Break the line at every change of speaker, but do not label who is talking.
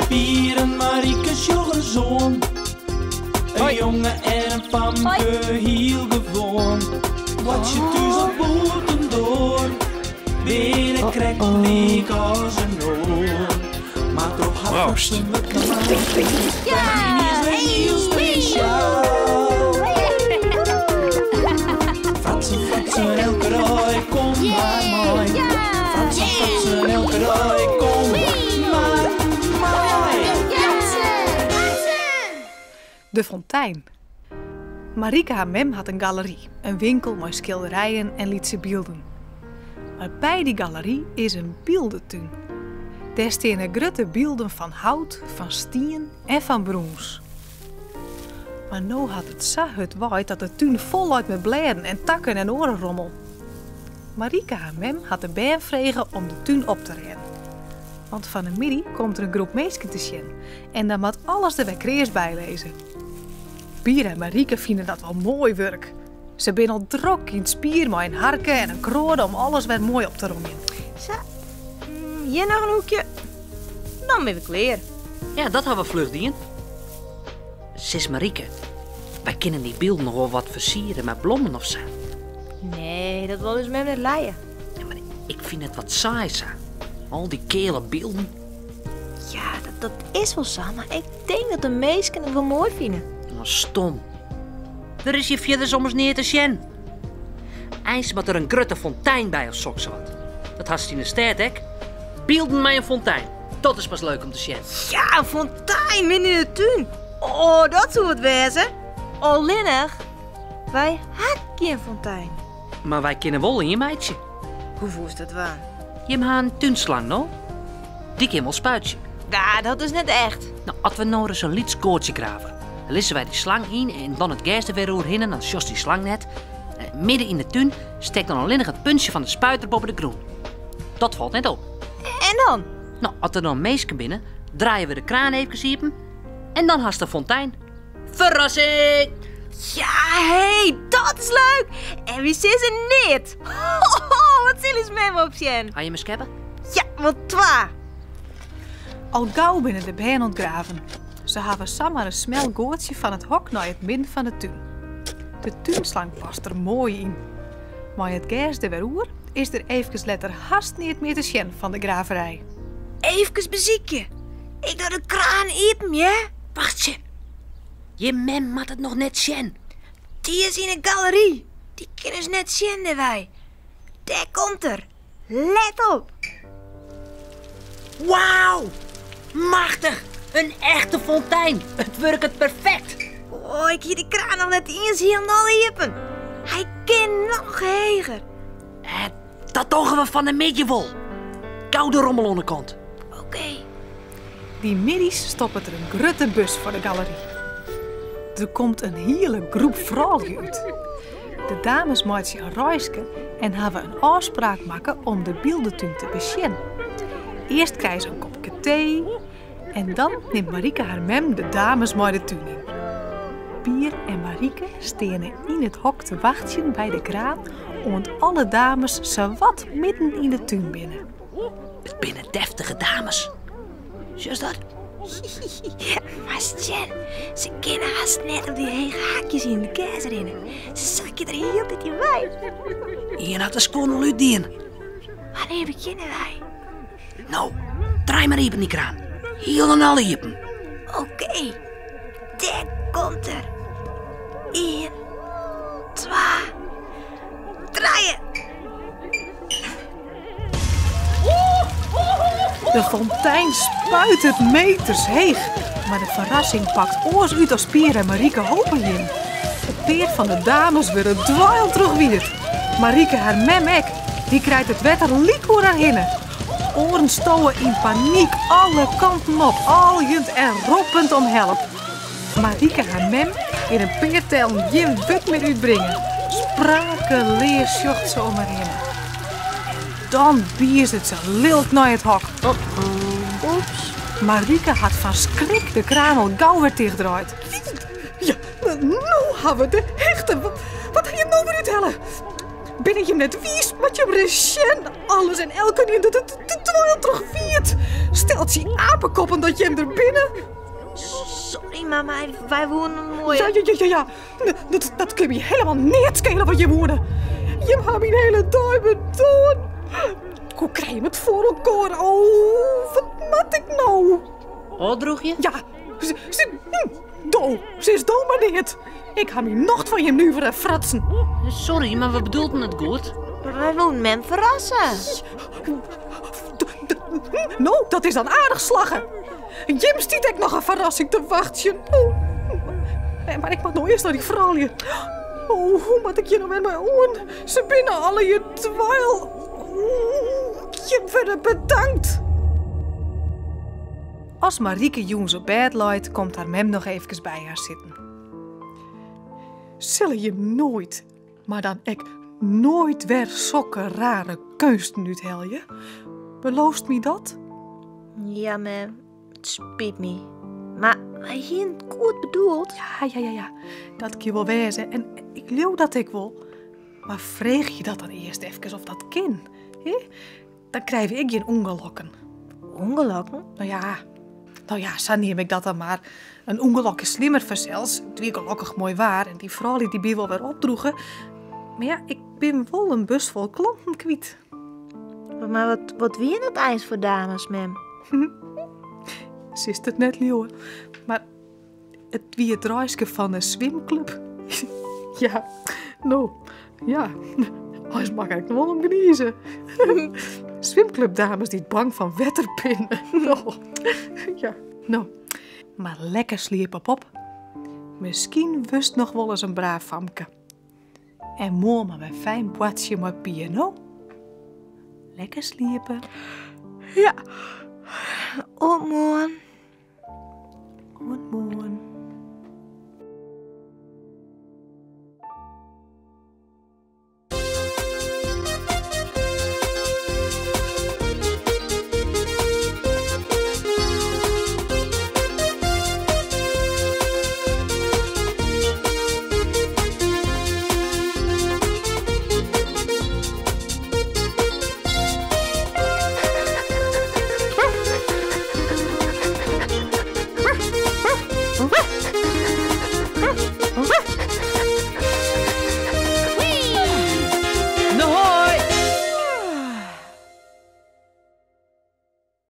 Pier en Marieke's jongezoon. Een jongen en een famke heel gewoon. Wat je thuis op boten door. Binnen krek leek als een oor. Maar toch had ze me klaar. Ja, is heel speciaal. Fratsen, elke rij, kom maar mooi. Fratsen, elke rij, kom maar mooi.
De fontein. Marieke haar mem had een galerie, een winkel met schilderijen en liet ze beelden. Maar bij die galerie is een beeldentuin. Daar staan grote beelden van hout, van stien en van bronzen. Maar nou had het zo het waait dat de tuin voluit met bladen en takken en orenrommel. Marieke haar mem had de baan vregen om de tuin op te redden. Want van de middag komt er een groep meisjes te zien en dan moet alles er weer creërs bijlezen. Pier en Marieke vinden dat wel mooi werk. Ze zijn al drok in het spier met een harken en een kroon om alles weer mooi op te rommen.
Zo, hier nog een hoekje. Dan ben ik klaar.
Ja, dat hebben we vlug dien. Sis Marieke, wij kunnen die beelden nog wel wat versieren met bloemen of zo.
Nee, dat wil dus met net leien.
Ja, maar ik vind het wat saai zo. Al die kele beelden.
Ja, dat is wel zo, maar ik denk dat de meesten het wel mooi vinden.
Oh, stom. Er is hier verder soms niet te zien. Eens moet er een grote fontein bij of zoks wat. Dat had in de stad, hè? Beelden mij een fontein. Dat is pas leuk om te zien.
Ja, een fontein midden in de tuin. Oh, dat zou het wezen. Oh, Linnig. Wij hakken een fontein.
Maar wij kennen wel in je meidje.
Hoe voelt dat waar?
Je hebt een tuinslang, no? Die kan wel spuitje.
Ja, dat is net echt.
Nou, als we nou eens een liedskoortje graven. Dan lissen wij die slang in en dan het gas er weer doorheen en dan sjost die slang net. Midden in de tuin steekt dan alleen nog het puntje van de spuiter boven de groen. Dat valt net op.
En dan?
Nou, als er dan een meisje binnen, draaien we de kraan even open en dan haast de fontein. Verrassing!
Ja, hé, dat is leuk. En wie is er niet? Wat zullen ze met me op zien?
Ga je me scheppen?
Ja, wat twa.
Al gauw binnen de baan ontgraven. Ze hebben samen een smal gootje van het hok naar het midden van de tuin. De tuinslang past er mooi in. Maar het gas er weer oer is er even letter haast niet meer te zien van de graverij.
Even beziekje. Ik doe de kraan open, ja?
Wachtje. Je mem moet het nog net zien.
Die is in een galerie. Die kunnen ze net zien, wij. Daar komt er. Let op.
Wauw! Machtig! Een echte fontein. Het werkt perfect.
Oh, ik zie de kraan nog net inzien en al hiepen. Hij kan nog heger.
Dat togen we van de medieval. Koude rommel onderkant.
Oké.
Die middags stopt er een grote bus voor de galerie. Er komt een hele groep vrouwen uit. De dames maken een reisje en hebben een afspraak maken om de beeldentuin te bezien. Eerst krijgen ze een kopje thee en dan neemt Marieke haar mem de dames mee de tuin in. Pier en Marieke staan in het hok te wachten bij de kraan, want alle dames zowat midden in de tuin binnen.
Het binnen deftige dames. Zus dat?
Maar Jen, ze kennen haast net op die hege haakjes in de kaas rennen. Ze zak je er heel dit in bij.
Hier had de schoon al uitdien.
Wanneer beginnen wij?
Nou, draai maar even die kraan. Heel en alle hiepen.
Oké, daar komt er. 1, 2, draaien.
De fontein spuit het meters heeg, maar de verrassing pakt oors uit als Pier en Marieke hopen in. Het peer van de dames weer het dwaal terug weer. Marieke haar mem ek, die krijgt het wetter liek naar hinnen. Oren stowen in paniek alle kanten op, aljend en roepend om help. Marieke haar mem in een peertel geen buk meer uitbrengen. Sprakeloos zocht ze om haar hinnen. Dan biest het ze lilk naar het hok. Oeps. Marieke had van schrik de kraan al gauw weer dichtdraaid.
Ja, nou hebben we de hechte. Wat ga je nou weer uithellen?
Ben je net wies, maar je recent alles en elke in de terwijl terug viert. Stelt je apenkoppen dat je hem er binnen.
Sorry, mama. Wij wonen mooi.
Ja. Dat kun je helemaal niet schelen wat je wonen. Je hebt mijn hele dag betoond. Hoe krijg je het voor elkaar? Oh, wat moet ik nou?
Oh, droeg je?
Ja, ze is dom maar niet. Ik ga me nog van je nu weer fratsen.
Sorry, maar we bedoelden het goed.
Wij wonen mem verrassen.
Nou, dat is dan aardig slagen. Jim stiet ik nog een verrassing te wachten. Maar ik mag nou eerst naar die vrouwje. Oh, hoe moet ik je nou met mijn oren? Ze binnen alle je twijl. Je wordt bedankt. Als Marieke Joens op bed luidt, komt haar mem nog even bij haar zitten. Zullen je nooit, maar dan ik nooit weer zulke rare kunsten uithelje? Belooft me dat?
Ja, mem. Het spijt me. Maar hij heeft het goed bedoeld.
Ja. Dat ik je wil wezen. En ik geloof dat ik wil. Maar vreeg je dat dan eerst even of dat kan? He? Dan krijg ik geen ongelokken.
Ongelokken?
Nou ja, zo neem ik dat dan maar. Een ongelok is slimmer verzels. Het weer gelukkig mooi waar. En die vrouw die bij wel weer opdroegen. Maar ja, ik ben wel een bus vol klompen kwijt.
Maar wat weer het ijs voor dames, mem?
Ze is het net, Leeuwen. Maar het wie het reisje van een zwemclub. Ja, nou, ja. Alles mag ik nog wel om geniezen. Zwemclubdames die bang van wetterpinnen. Nou. Maar lekker sliepen, pop. Misschien wist nog wel eens een braaf famke. En mooi met een fijn bootje met piano. Lekker sliepen.
Ja. Goedemorgen.
Goedemorgen.